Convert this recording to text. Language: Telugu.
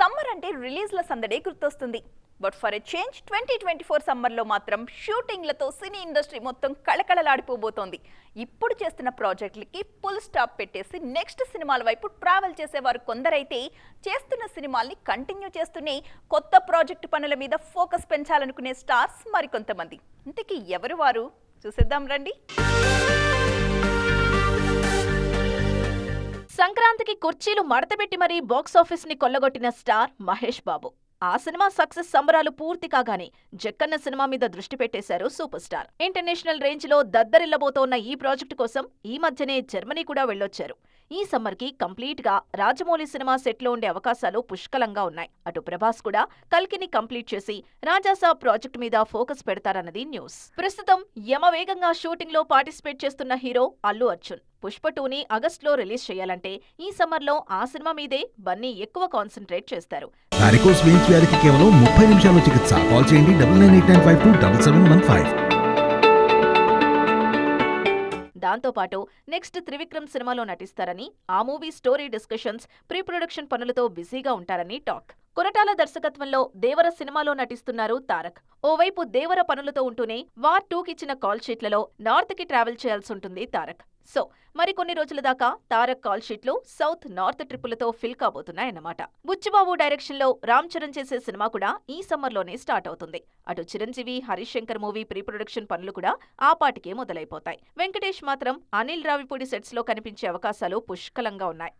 సమ్మర్ అంటే రిలీజ్ల సందడే గుర్తొస్తుంది. బట్ ఫర్ ఎ చేంజ్ 2024 సమ్మర్లో మాత్రం షూటింగ్లతో సినీ ఇండస్ట్రీ మొత్తం కళకళలాడిపోబోతోంది. ఇప్పుడు చేస్తున్న ప్రాజెక్టులకి ఫుల్ స్టాప్ పెట్టేసి నెక్స్ట్ సినిమాల వైపు ట్రావెల్ చేసేవారు కొందరైతే, చేస్తున్న సినిమాల్ని కంటిన్యూ చేస్తూనే కొత్త ప్రాజెక్టు పనుల మీద ఫోకస్ పెంచాలనుకునే స్టార్స్ మరికొంతమంది. ఇంతకీ ఎవరు వారు? చూసేద్దాం రండి. సంక్రాంతికి కుర్చీలు మడతపెట్టి మరీ బాక్సాఫీస్ ని కొల్లగొట్టిన స్టార్ మహేష్ బాబు. ఆ సినిమా సక్సెస్ సంబరాలు పూర్తి కాగానే జక్కన్న సినిమా మీద దృష్టి పెట్టేశారు సూపర్ స్టార్. ఇంటర్నేషనల్ రేంజ్ లో దద్దరిల్లబోతోన్న ఈ ప్రాజెక్టు కోసం ఈ మధ్యనే జర్మనీ కూడా వెళ్ళొచ్చారు. ఈ సమ్మర్ కి కంప్లీట్ గా రాజమౌళి సినిమా సెట్ లో ఉండే అవకాశాలు పుష్కలంగా ఉన్నాయి. అటు ప్రభాస్ కూడా కల్కిని కంప్లీట్ చేసి రాజాసాబ్ ప్రాజెక్టు మీద ఫోకస్ పెడతారన్నది న్యూస్. ప్రస్తుతం యమవేగంగా షూటింగ్ లో పార్టిసిపేట్ చేస్తున్న హీరో అల్లు అర్జున్. పుష్ప 2ని ఆగస్టులో రిలీజ్ చేయాలంటే ఈ సమ్మర్లో ఆ సినిమా మీదే బన్నీ ఎక్కువ కాన్సంట్రేట్ చేస్తారు. వారికోస్ వెయిన్స్ వ్యాధికి కేవలం 30 నిమిషాల్లో చికిత్స. కాల్ చేయండి 9989527715. దాంతోపాటు నెక్స్ట్ త్రివిక్రమ్ సినిమాలో నటిస్తారని, ఆ movie story discussions, pre production పనులతో బిజీగా ఉంటారని టాక్. కొరటాల దర్శకత్వంలో దేవర సినిమాలో నటిస్తున్నారు తారక్. ఓవైపు దేవర పనులతో ఉంటూనే వార్ 2కిచ్చిన కాల్ షీట్లలో నార్త్ కి ట్రావెల్ చేయాల్సి ఉంటుంది తారక్. సో మరికొన్ని రోజుల దాకా తారక్ కాల్ షీట్లు సౌత్ నార్త్ ట్రిప్పులతో ఫిల్ కాబోతున్నాయన్నమాట. బుచ్చిబాబు డైరెక్షన్ లో రామ్ చరణ్ చేసే సినిమా కూడా ఈ సమ్మర్లోనే స్టార్ట్ అవుతుంది. అటు Chiranjeevi, Harish Shankar movie pre production పనులు కూడా ఆ పాటికే మొదలైపోతాయి. వెంకటేష్ మాత్రం అనిల్ రావిపూడి సెట్స్ లో కనిపించే అవకాశాలు పుష్కలంగా ఉన్నాయి.